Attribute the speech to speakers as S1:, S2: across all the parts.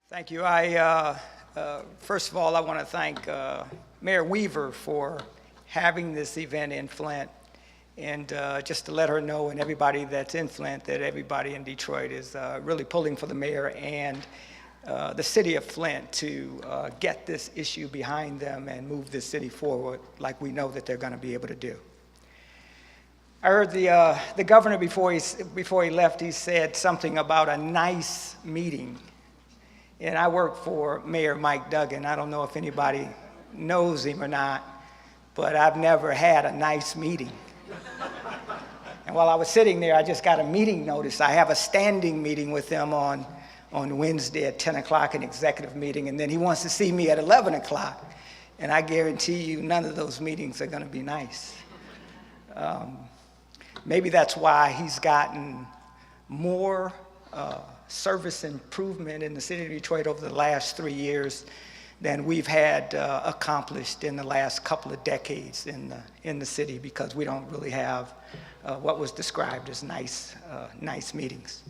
S1: Thank you. First of all, I want to thank Mayor Weaver for having this event in Flint, and just to let her know and everybody that's in Flint that everybody in Detroit is really pulling for the mayor and the city of Flint to get this issue behind them and move this city forward like we know that they're going to be able to do. I heard the governor before he left, he said something about a nice meeting. And I work for Mayor Mike Duggan. I don't know if anybody knows him or not, but I've never had a nice meeting. And while I was sitting there, I just got a meeting notice. I have a standing meeting with him on Wednesday at 10 o'clock, an executive meeting, and then he wants to see me at 11 o'clock. And I guarantee you none of those meetings are going to be nice. Maybe that's why he's gotten more service improvement in the city of Detroit over the last 3 years than we've had accomplished in the last couple of decades in the city, because we don't really have what was described as nice meetings.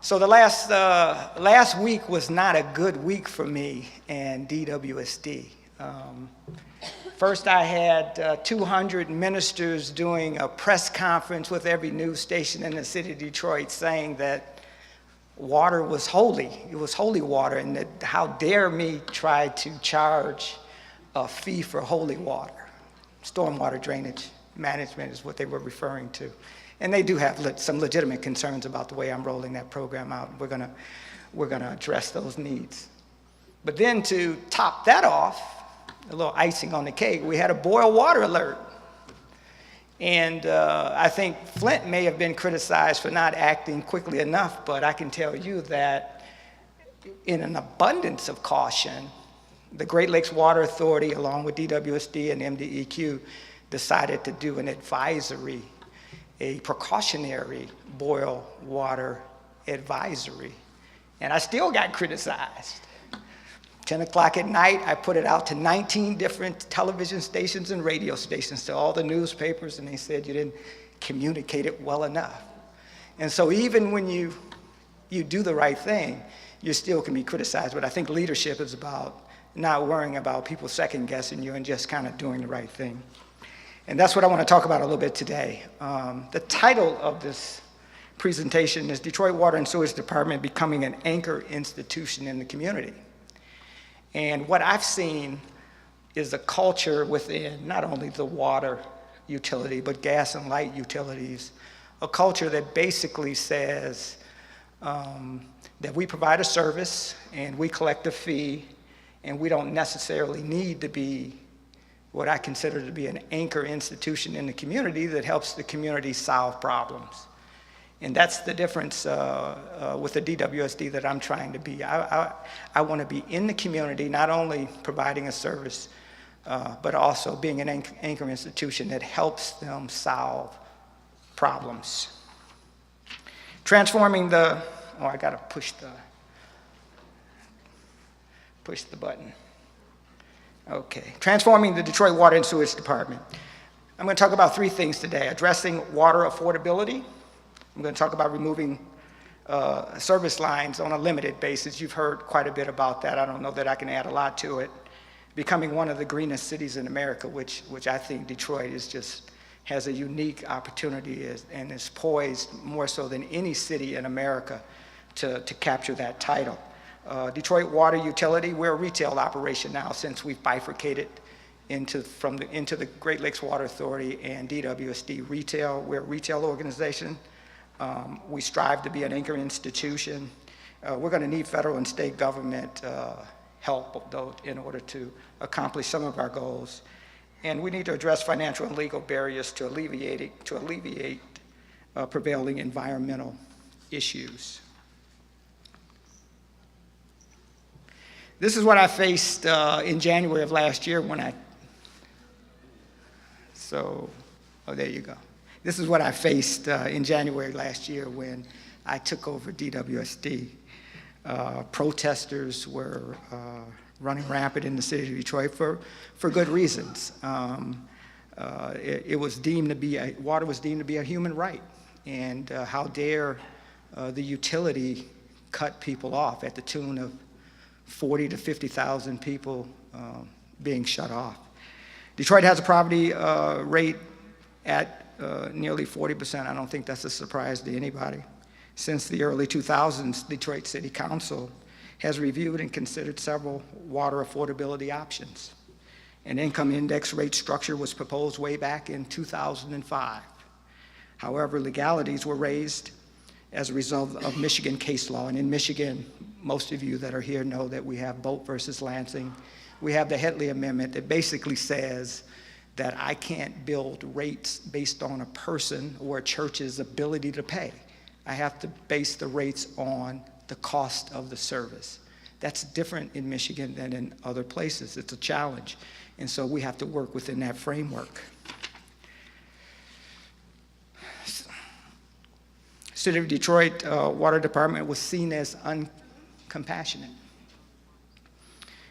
S1: So the last week was not a good week for me and DWSD. First, I had 200 ministers doing a press conference with every news station in the city of Detroit saying that water was holy. It was holy water, and that how dare me try to charge a fee for holy water. Stormwater drainage management is what they were referring to. And they do have some legitimate concerns about the way I'm rolling that program out. We're gonna address those needs. But then to top that off, a little icing on the cake, we had a boil water alert. And I think Flint may have been criticized for not acting quickly enough, but I can tell you that in an abundance of caution, the Great Lakes Water Authority, along with DWSD and MDEQ, decided to do an advisory, a precautionary boil water advisory. And I still got criticized. 10 o'clock at night, I put it out to 19 different television stations and radio stations, to all the newspapers, and they said you didn't communicate it well enough. And so even when you do the right thing, you still can be criticized. But I think leadership is about not worrying about people second guessing you and just kind of doing the right thing. And that's what I want to talk about a little bit today. The title of this presentation is Detroit Water and Sewage Department Becoming an Anchor Institution in the Community. And what I've seen is a culture within not only the water utility, but gas and light utilities, a culture that basically says that we provide a service and we collect a fee, and we don't necessarily need to be what I consider to be an anchor institution in the community that helps the community solve problems. And that's the difference with the DWSD that I'm trying to be. I want to be in the community, not only providing a service, but also being an anchor institution that helps them solve problems. Transforming the, oh, I got to push the button. Okay, transforming the Detroit Water and Sewage Department. I'm going to talk about three things today: addressing water affordability. I'm going to talk about removing service lines on a limited basis. You've heard quite a bit about that. I don't know that I can add a lot to it. Becoming one of the greenest cities in America, which I think Detroit has a unique opportunity and is poised more so than any city in America to capture that title. Detroit Water Utility, we're a retail operation now since we've bifurcated into the Great Lakes Water Authority and DWSD retail. We're a retail organization. We strive to be an anchor institution. We're going to need federal and state government help, though, in order to accomplish some of our goals. And we need to address financial and legal barriers to alleviate prevailing environmental issues. This is what I faced in January of last year when there you go. This is what I faced in January last year when I took over DWSD. Protesters were running rampant in the city of Detroit for good reasons. It was deemed to be water was deemed to be a human right, and how dare the utility cut people off at the tune of 40 to 50,000 people being shut off. Detroit has a poverty rate at nearly 40%. I don't think that's a surprise to anybody. Since the early 2000s, Detroit City Council has reviewed and considered several water affordability options. An income index rate structure was proposed way back in 2005. However, legalities were raised as a result of Michigan case law. And in Michigan, most of you that are here know that we have Bolt versus Lansing. We have the Headley Amendment that basically says that I can't build rates based on a person or a church's ability to pay. I have to base the rates on the cost of the service. That's different in Michigan than in other places. It's a challenge. And so we have to work within that framework. City of Detroit Water Department was seen as uncompassionate.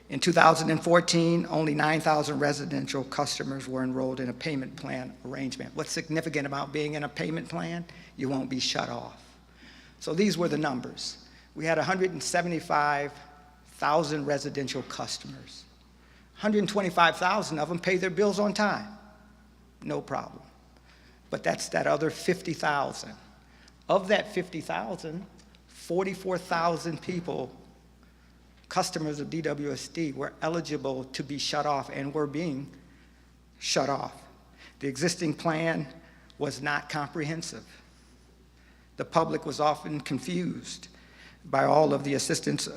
S1: In 2014, only 9,000 residential customers were enrolled in a payment plan arrangement. What's significant about being in a payment plan? You won't be shut off. So these were the numbers. We had 175,000 residential customers. 125,000 of them pay their bills on time. No problem. But that's that other 50,000. Of that 50,000, 44,000 people, customers of DWSD, were eligible to be shut off and were being shut off. The existing plan was not comprehensive. The public was often confused by all of the assistance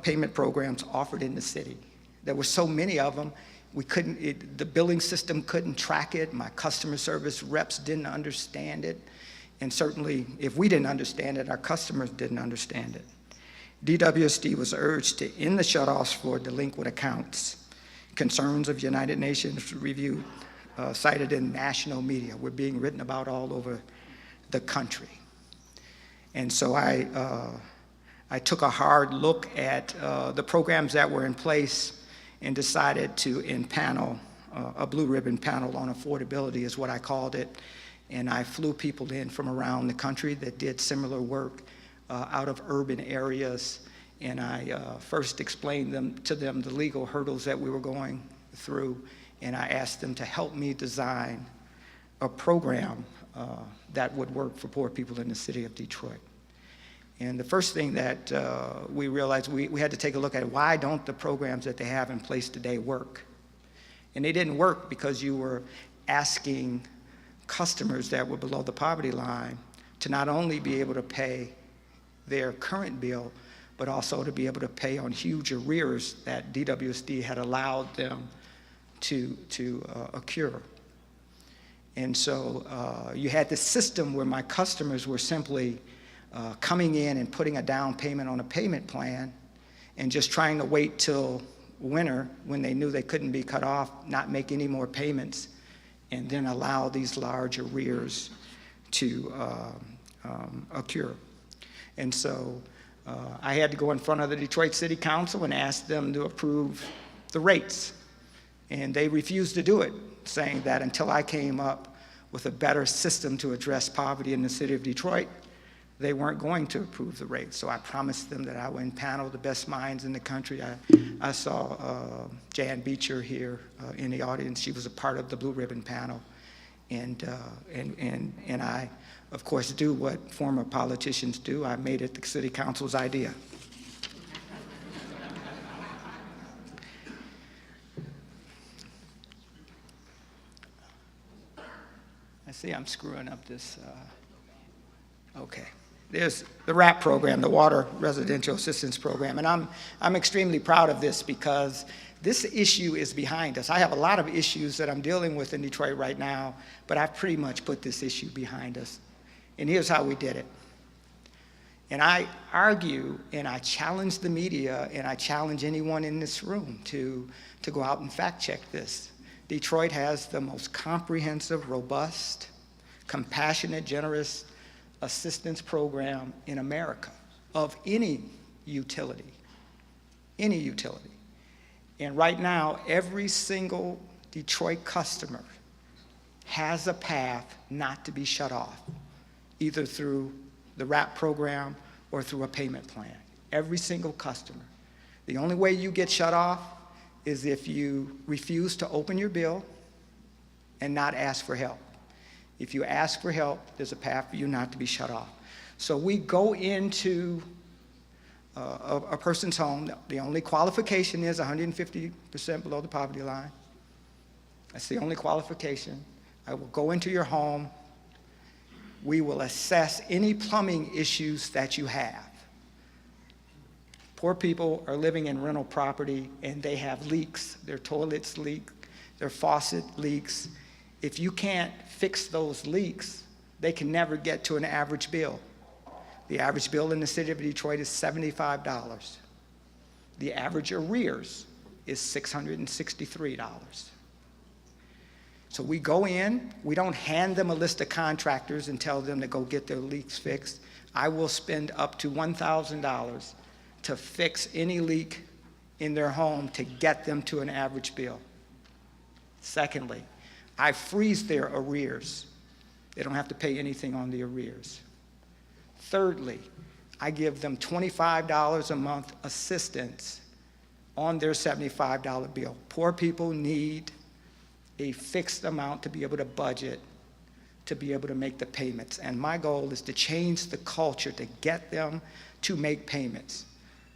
S1: payment programs offered in the city. There were so many of them, the billing system couldn't track it. My customer service reps didn't understand it. And certainly, if we didn't understand it, our customers didn't understand it. DWSD was urged to end the shutoffs for delinquent accounts. Concerns of United Nations review cited in national media were being written about all over the country. And so I took a hard look at the programs that were in place and decided to impanel a blue ribbon panel on affordability is what I called it. And I flew people in from around the country that did similar work out of urban areas. And I first explained to them the legal hurdles that we were going through. And I asked them to help me design a program that would work for poor people in the city of Detroit. And the first thing that we realized, we had to take a look at why don't the programs that they have in place today work? And they didn't work because you were asking customers that were below the poverty line to not only be able to pay their current bill, but also to be able to pay on huge arrears that DWSD had allowed them to accrue. And so you had this system where my customers were simply coming in and putting a down payment on a payment plan and just trying to wait till winter when they knew they couldn't be cut off, not make any more payments, and then allow these large arrears to occur. And so I had to go in front of the Detroit City Council and ask them to approve the rates. And they refused to do it, saying that until I came up with a better system to address poverty in the city of Detroit, they weren't going to approve the rates. So I promised them that I would impanel the best minds in the country. I saw Jan Beecher here in the audience. She was a part of the Blue Ribbon panel. And I, of course, do what former politicians do. I made it the city council's idea. I see I'm screwing up this. Okay. There's the RAP program, the Water Residential Assistance Program, and I'm extremely proud of this because this issue is behind us. I have a lot of issues that I'm dealing with in Detroit right now, but I've pretty much put this issue behind us. And here's how we did it. And I argue and I challenge the media and I challenge anyone in this room to go out and fact check this. Detroit has the most comprehensive, robust, compassionate, generous assistance program in America of any utility. And right now, every single Detroit customer has a path not to be shut off, either through the RAP program or through a payment plan. every single customer. The only way you get shut off is if you refuse to open your bill and not ask for help. If you ask for help, there's a path for you not to be shut off. So we go into a person's home. The only qualification is 150% below the poverty line. That's the only qualification. I will go into your home. We will assess any plumbing issues that you have. Poor people are living in rental property and they have leaks. Their toilets leak, their faucet leaks. If you can't fix those leaks, they can never get to an average bill. The average bill in the city of Detroit is $75. The average arrears is $663. So we go in, we don't hand them a list of contractors and tell them to go get their leaks fixed. I will spend up to $1,000 to fix any leak in their home to get them to an average bill. Secondly, I freeze their arrears. They don't have to pay anything on the arrears. Thirdly, I give them $25 a month assistance on their $75 bill. Poor people need a fixed amount to be able to budget, to be able to make the payments. And my goal is to change the culture to get them to make payments.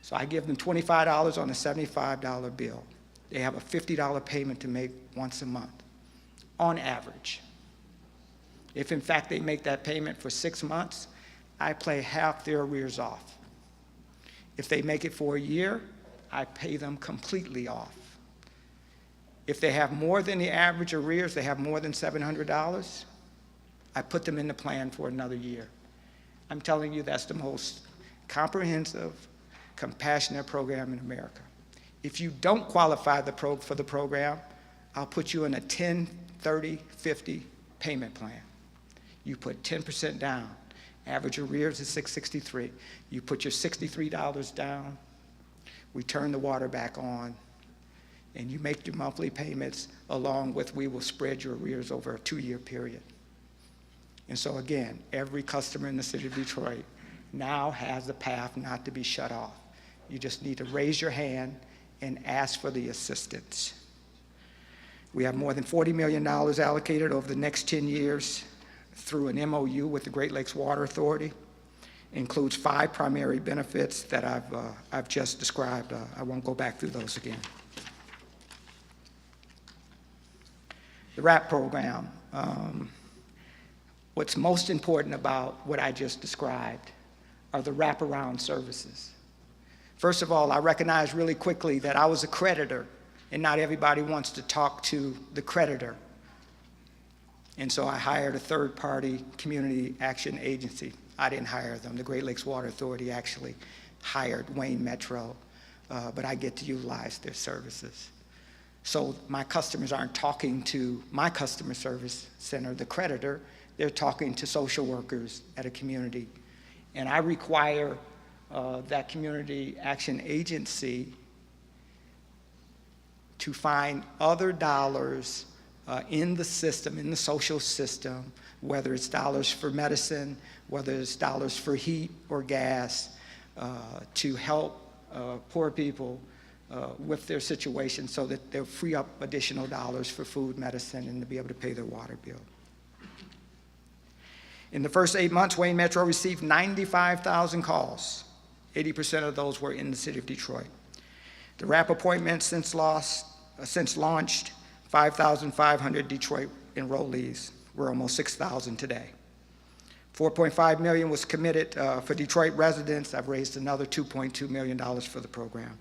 S1: So I give them $25 on a $75 bill. They have a $50 payment to make once a month, on average. If in fact they make that payment for 6 months, I pay half their arrears off. If they make it for a year, I pay them completely off. If they have more than the average arrears, they have more than $700, I put them in the plan for another year. I'm telling you, that's the most comprehensive, compassionate program in America. If you don't qualify for the program, I'll put you in a 10, 30, 50 payment plan. You put 10% down. Average arrears is $663. You put your $63 down, we turn the water back on, and you make your monthly payments along with we will spread your arrears over a 2-year period. And so again, every customer in the city of Detroit now has a path not to be shut off. You just need to raise your hand and ask for the assistance. We have more than $40 million allocated over the next 10 years through an MOU with the Great Lakes Water Authority. Includes 5 primary benefits that I've just described. I won't go back through those again. The WRAP program. What's most important about what I just described are the wraparound services. First of all, I recognized really quickly that I was a creditor, and not everybody wants to talk to the creditor. And so I hired a third-party community action agency. I didn't hire them. The Great Lakes Water Authority actually hired Wayne Metro, but I get to utilize their services. So my customers aren't talking to my customer service center, the creditor. They're talking to social workers at a community. And I require that community action agency to find other dollars in the system, in the social system, whether it's dollars for medicine, whether it's dollars for heat or gas, to help poor people with their situation so that they'll free up additional dollars for food, medicine, and to be able to pay their water bill. In the first 8 months, Wayne Metro received 95,000 calls. 80% of those were in the city of Detroit. The WRAP appointments since launched, 5,500 Detroit enrollees. We're almost 6,000 today. $4.5 million was committed for Detroit residents. I've raised another $2.2 million for the program.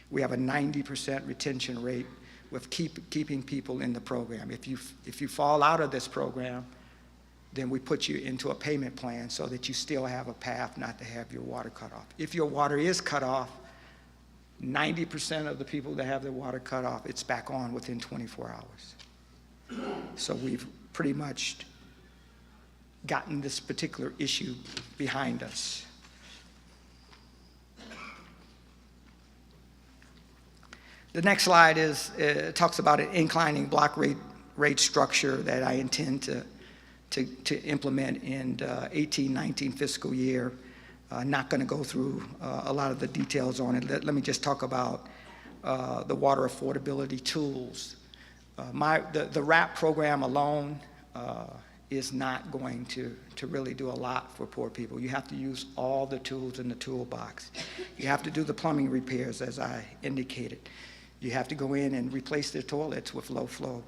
S1: We have a 90% retention rate with keeping people in the program. If you fall out of this program, then we put you into a payment plan so that you still have a path not to have your water cut off. If your water is cut off, 90% of the people that have their water cut off, it's back on within 24 hours. So we've pretty much gotten this particular issue behind us. The next slide talks about an inclining block rate structure that I intend to implement in the 18-19 fiscal year. Not going to go through a lot of the details on it. Let me just talk about the water affordability tools. The RAP program alone is not going to really do a lot for poor people. You have to use all the tools in the toolbox. You have to do the plumbing repairs, as I indicated. You have to go in and replace their toilets with low-flow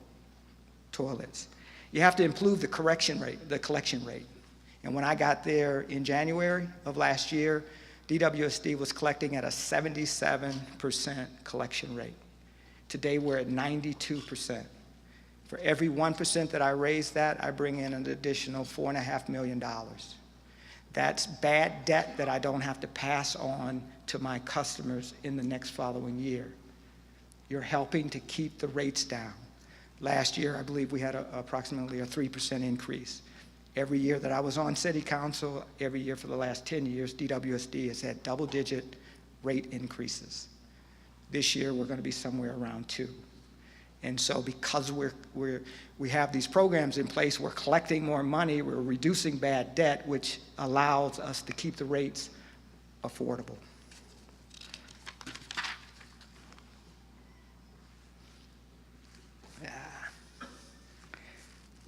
S1: toilets. You have to improve the collection rate. And when I got there in January of last year, DWSD was collecting at a 77% collection rate. Today we're at 92%. For every 1% that I raise that, I bring in an additional $4.5 million. That's bad debt that I don't have to pass on to my customers in the next following year. You're helping to keep the rates down. Last year, I believe we had approximately a 3% increase. Every year that I was on city council, every year for the last 10 years, DWSD has had double-digit rate increases. This year, we're going to be somewhere around 2. And so because we have these programs in place, we're collecting more money, we're reducing bad debt, which allows us to keep the rates affordable.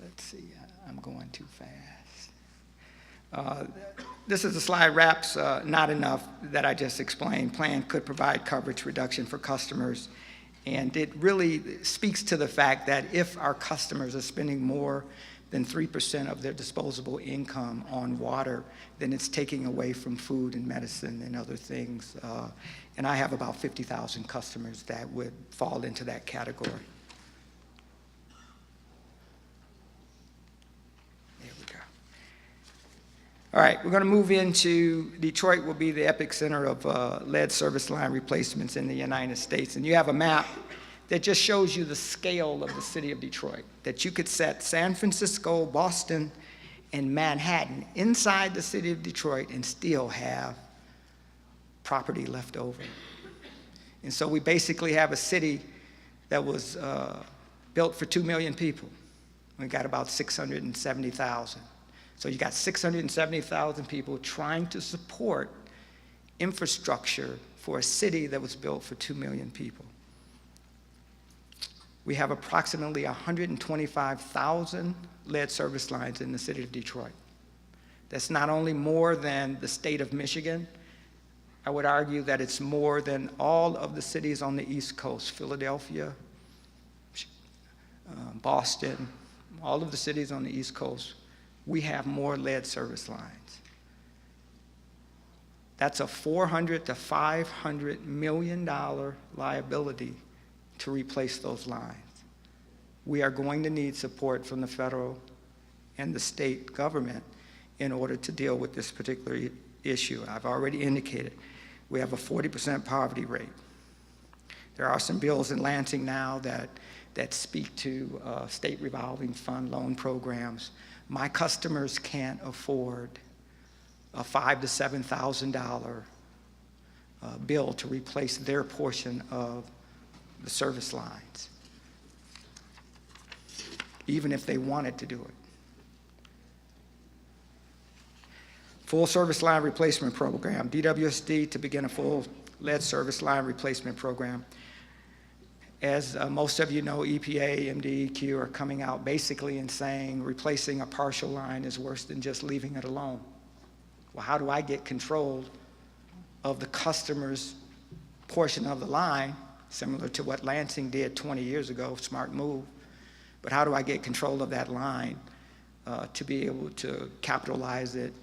S1: Let's see, I'm going too fast. This is a slide, RAP's not enough that I just explained. Plan could provide coverage reduction for customers. And it really speaks to the fact that if our customers are spending more than 3% of their disposable income on water, then it's taking away from food and medicine and other things. And I have about 50,000 customers that would fall into that category. There we go. All right, we're going to move into Detroit will be the epicenter of lead service line replacements in the United States. And you have a map that just shows you the scale of the city of Detroit, that you could set San Francisco, Boston, and Manhattan inside the city of Detroit and still have property left over. And so we basically have a city that was built for 2 million people. We got about 670,000. So you got 670,000 people trying to support infrastructure for a city that was built for 2 million people. We have approximately 125,000 lead service lines in the city of Detroit. That's not only more than the state of Michigan, I would argue that it's more than all of the cities on the East Coast, Philadelphia, Boston, all of the cities on the East Coast. We have more lead service lines. That's a $400 to $500 million liability to replace those lines. We are going to need support from the federal and the state government in order to deal with this particular issue. I've already indicated we have a 40% poverty rate. There are some bills in Lansing now that speak to state revolving fund loan programs. My customers can't afford a $5,000 to $7,000 bill to replace their portion of the service lines, even if they wanted to do it. Full service line replacement program, DWSD to begin a full lead service line replacement program. As most of you know, EPA, MDEQ are coming out basically and saying replacing a partial line is worse than just leaving it alone. Well, how do I get control of the customer's portion of the line, similar to what Lansing did 20 years ago, smart move, but how do I get control of that line to be able to capitalize it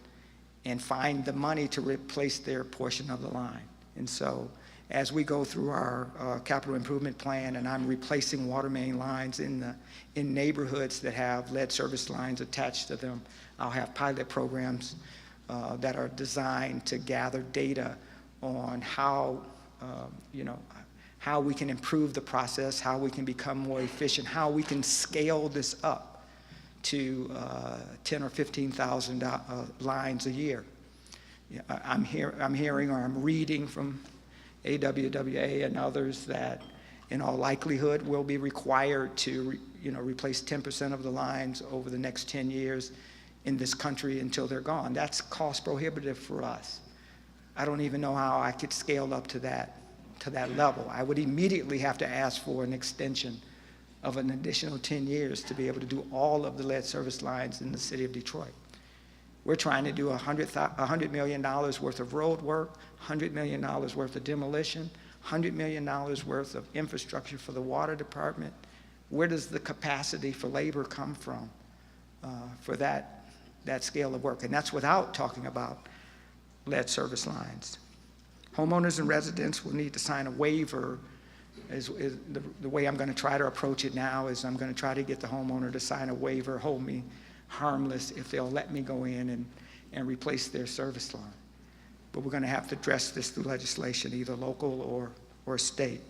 S1: and find the money to replace their portion of the line? And so as we go through our capital improvement plan, and I'm replacing water main lines in neighborhoods that have lead service lines attached to them, I'll have pilot programs that are designed to gather data on how, how we can improve the process, how we can become more efficient, how we can scale this up to 10 or 15,000 lines a year. I'm hearing or I'm reading from AWWA and others that in all likelihood we'll be required to replace 10% of the lines over the next 10 years in this country until they're gone. That's cost prohibitive for us. I don't even know how I could scale up to that level. I would immediately have to ask for an extension of an additional 10 years to be able to do all of the lead service lines in the city of Detroit. We're trying to do $100 million worth of road work, $100 million worth of demolition, $100 million worth of infrastructure for the water department. Where does the capacity for labor come from for that scale of work? And that's without talking about lead service lines. Homeowners and residents will need to sign a waiver. Is the way I'm going to try to approach it now is I'm going to try to get the homeowner to sign a waiver, hold me harmless if they'll let me go in and replace their service line. But we're going to have to address this through legislation, either local or state.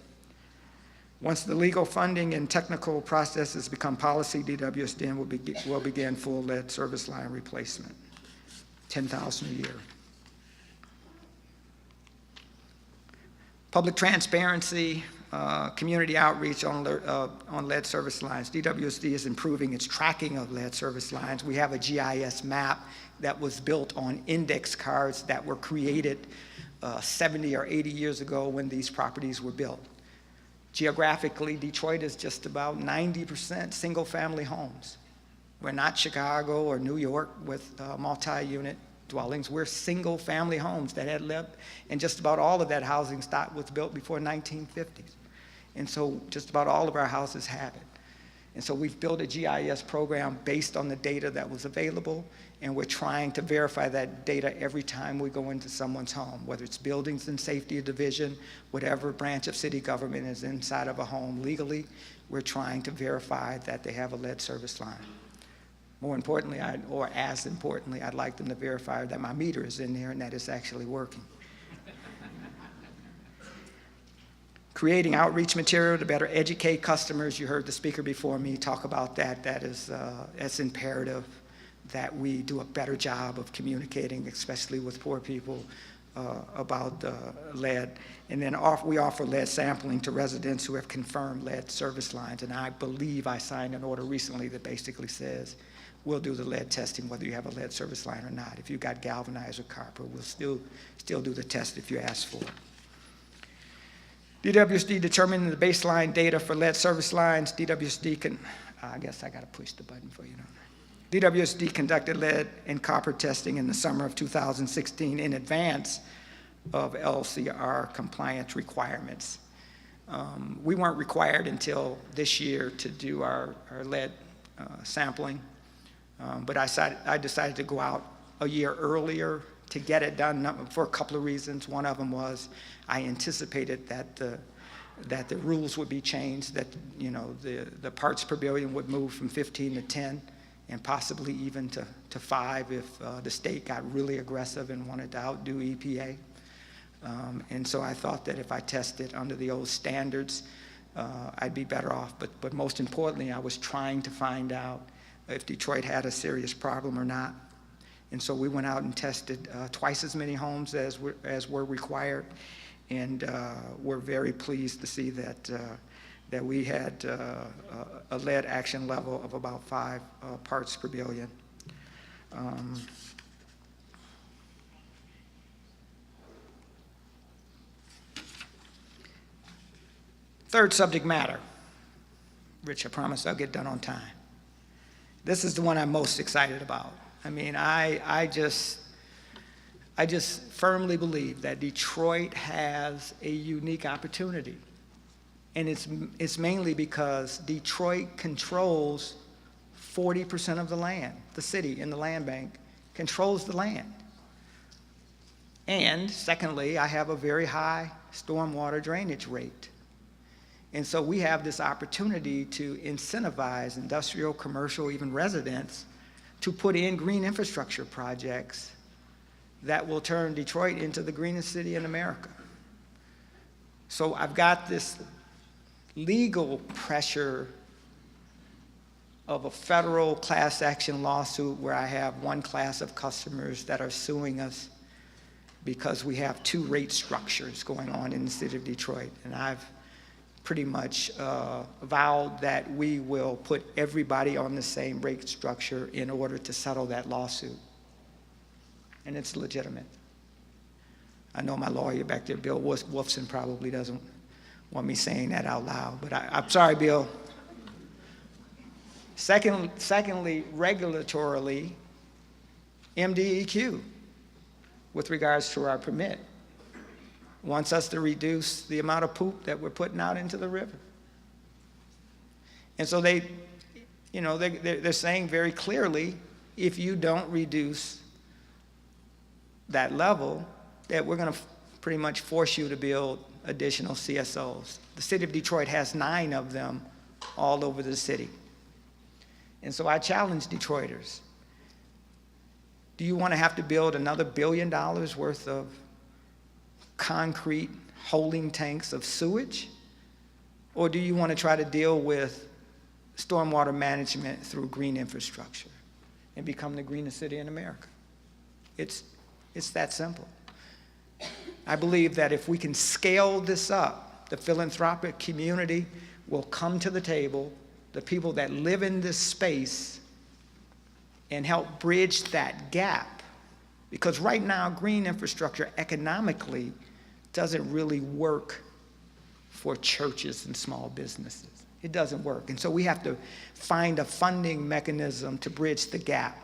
S1: Once the legal funding and technical processes become policy, DWSD will begin full lead service line replacement, $10,000 a year. Public transparency, community outreach on lead service lines. DWSD is improving its tracking of lead service lines. We have a GIS map that was built on index cards that were created 70 or 80 years ago when these properties were built. Geographically, Detroit is just about 90% single-family homes. We're not Chicago or New York with multi-unit dwellings. We're single-family homes that had lived, and just about all of that housing stock was built before 1950s. And so just about all of our houses have it. And so we've built a GIS program based on the data that was available, and we're trying to verify that data every time we go into someone's home, whether it's buildings and safety division, whatever branch of city government is inside of a home legally, we're trying to verify that they have a lead service line. More importantly, or as importantly, I'd like them to verify that my meter is in there and that it's actually working. Creating outreach material to better educate customers. You heard the speaker before me talk about that. That's imperative that we do a better job of communicating, especially with poor people, about lead. And then we offer lead sampling to residents who have confirmed lead service lines. And I believe I signed an order recently that basically says we'll do the lead testing whether you have a lead service line or not. If you've got galvanized or copper, we'll still do the test if you ask for it. DWSD determining the baseline data for lead service lines. DWSD can, I guess I got to push the button for you. DWSD conducted lead and copper testing in the summer of 2016 in advance of LCR compliance requirements. We weren't required until this year to do our lead sampling, but I decided to go out a year earlier to get it done for a couple of reasons. One of them was I anticipated that the rules would be changed, that the parts per billion would move from 15 to 10 and possibly even to 5 if the state got really aggressive and wanted to outdo EPA. And so I thought that if I tested under the old standards, I'd be better off. But most importantly, I was trying to find out if Detroit had a serious problem or not. And so we went out and tested twice as many homes as were required, and we're very pleased to see that we had a lead action level of about 5 parts per billion. Third subject matter. Rich, I promise I'll get done on time. This is the one I'm most excited about. I mean, I just firmly believe that Detroit has a unique opportunity. And it's mainly because Detroit controls 40% of the land. The city in the land bank controls the land. And secondly, I have a very high stormwater drainage rate. And so we have this opportunity to incentivize industrial, commercial, even residents to put in green infrastructure projects that will turn Detroit into the greenest city in America. So I've got this legal pressure of a federal class action lawsuit where I have one class of customers that are suing us because we have 2 rate structures going on in the city of Detroit. And I've pretty much vowed that we will put everybody on the same rate structure in order to settle that lawsuit. And it's legitimate. I know my lawyer back there, Bill Wolfson, probably doesn't want me saying that out loud, but I'm sorry, Bill. Secondly, regulatorily, MDEQ, with regards to our permit, wants us to reduce the amount of poop that we're putting out into the river. And so they're saying very clearly, if you don't reduce that level, that we're going to pretty much force you to build additional CSOs. The city of Detroit has 9 of them all over the city. And so I challenge Detroiters. Do you want to have to build another $1 billion worth of concrete holding tanks of sewage? Or do you want to try to deal with stormwater management through green infrastructure and become the greenest city in America? It's that simple. I believe that if we can scale this up, the philanthropic community will come to the table, the people that live in this space, and help bridge that gap. Because right now, green infrastructure economically doesn't really work for churches and small businesses. It doesn't work. And so we have to find a funding mechanism to bridge the gap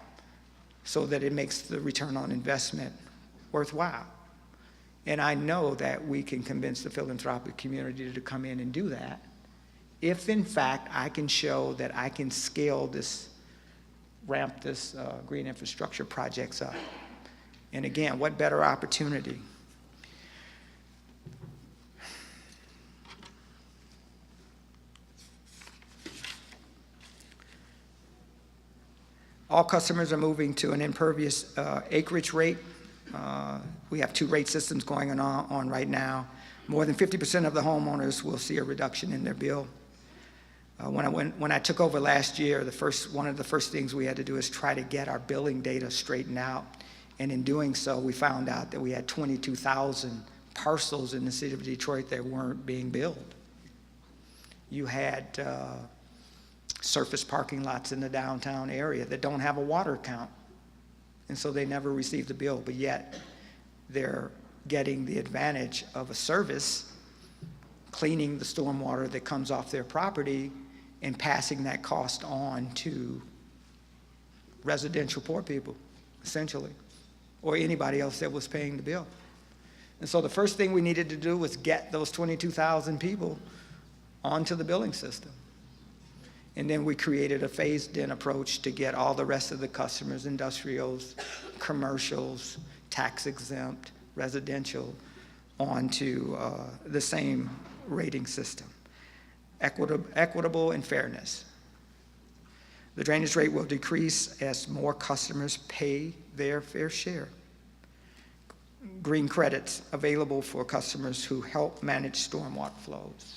S1: so that it makes the return on investment worthwhile. And I know that we can convince the philanthropic community to come in and do that if, in fact, I can show that I can scale this, ramp this green infrastructure projects up. And again, what better opportunity? All customers are moving to an impervious acreage rate. We have 2 rate systems going on right now. More than 50% of the homeowners will see a reduction in their bill. When I took over last year, one of the first things we had to do is try to get our billing data straightened out. And in doing so, we found out that we had 22,000 parcels in the city of Detroit that weren't being billed. You had surface parking lots in the downtown area that don't have a water account. And so they never received a bill, but yet they're getting the advantage of a service, cleaning the stormwater that comes off their property and passing that cost on to residential poor people, essentially, or anybody else that was paying the bill. And so the first thing we needed to do was get those 22,000 people onto the billing system. And then we created a phased-in approach to get all the rest of the customers, industrials, commercials, tax-exempt, residential, onto the same rating system. Equitable and fairness. The drainage rate will decrease as more customers pay their fair share. Green credits available for customers who help manage stormwater flows.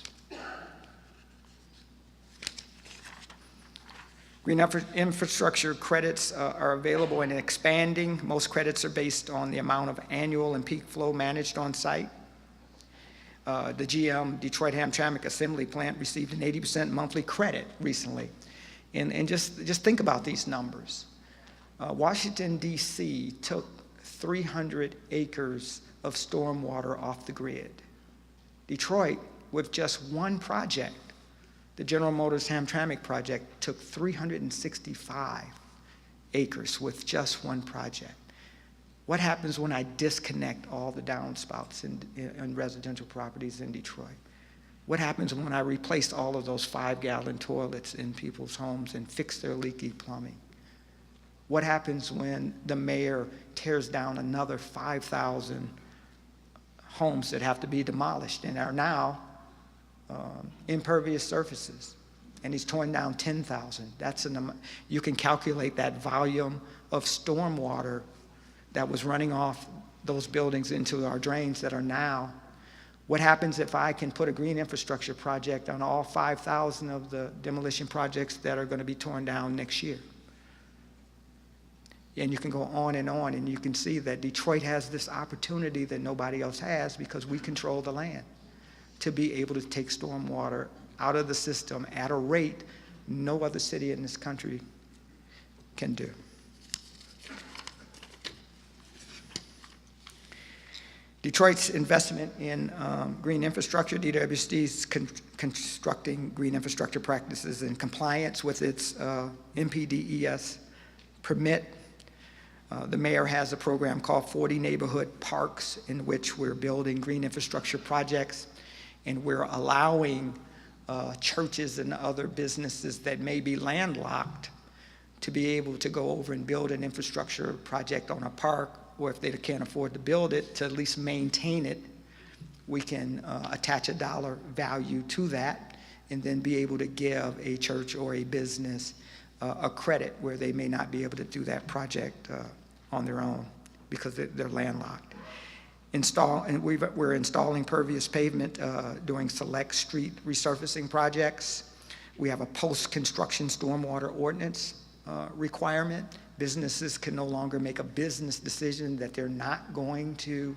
S1: Green infrastructure credits are available and expanding. Most credits are based on the amount of annual and peak flow managed on site. The GM Detroit Hamtramck Assembly Plant received an 80% monthly credit recently. And just think about these numbers. Washington, D.C. took 300 acres of stormwater off the grid. Detroit, with just one project, the General Motors Hamtramck project, took 365 acres with just one project. What happens when I disconnect all the downspouts in residential properties in Detroit? What happens when I replace all of those 5-gallon toilets in people's homes and fix their leaky plumbing? What happens when the mayor tears down another 5,000 homes that have to be demolished and are now impervious surfaces, and he's torn down 10,000? You can calculate that volume of stormwater that was running off those buildings into our drains that are now. What happens if I can put a green infrastructure project on all 5,000 of the demolition projects that are going to be torn down next year? And you can go on, and you can see that Detroit has this opportunity that nobody else has because we control the land to be able to take stormwater out of the system at a rate no other city in this country can do. Detroit's investment in green infrastructure. DWSD is constructing green infrastructure practices in compliance with its MPDES permit. The mayor has a program called 40 Neighborhood Parks, in which we're building green infrastructure projects, and we're allowing churches and other businesses that may be landlocked to be able to go over and build an infrastructure project on a park, or if they can't afford to build it, to at least maintain it. We can attach a dollar value to that and then be able to give a church or a business a credit where they may not be able to do that project on their own because they're landlocked. We're installing pervious pavement, doing select street resurfacing projects. We have a post-construction stormwater ordinance requirement. Businesses can no longer make a business decision that they're not going to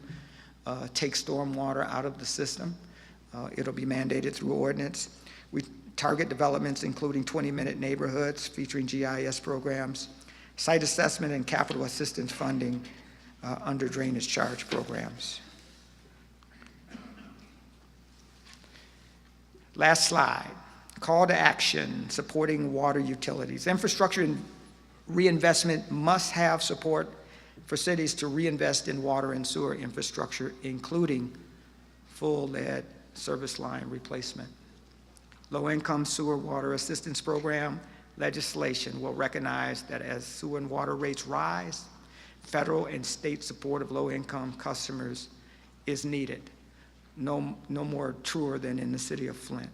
S1: take stormwater out of the system. It'll be mandated through ordinance. We target developments including 20-minute neighborhoods featuring GIS programs, site assessment and capital assistance funding under drainage charge programs. Last slide. Call to action, supporting water utilities. Infrastructure and reinvestment must have support for cities to reinvest in water and sewer infrastructure, including full lead service line replacement. Low-income sewer water assistance program legislation will recognize that as sewer and water rates rise, federal and state support of low-income customers is needed. No more truer than in the city of Flint.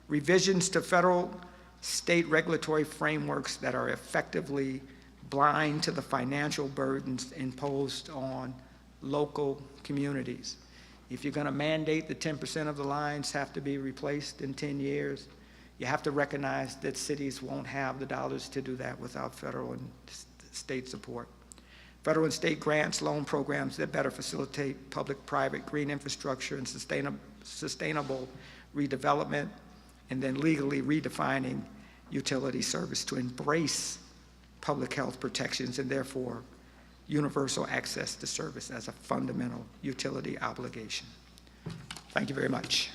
S1: Revisions to federal, state regulatory frameworks that are effectively blind to the financial burdens imposed on local communities. If you're going to mandate that 10% of the lines have to be replaced in 10 years, you have to recognize that cities won't have the dollars to do that without federal and state support. Federal and state grants, loan programs that better facilitate public-private green infrastructure and sustainable redevelopment, and then legally redefining utility service to embrace public health protections and therefore universal access to service as a fundamental utility obligation. Thank you very much.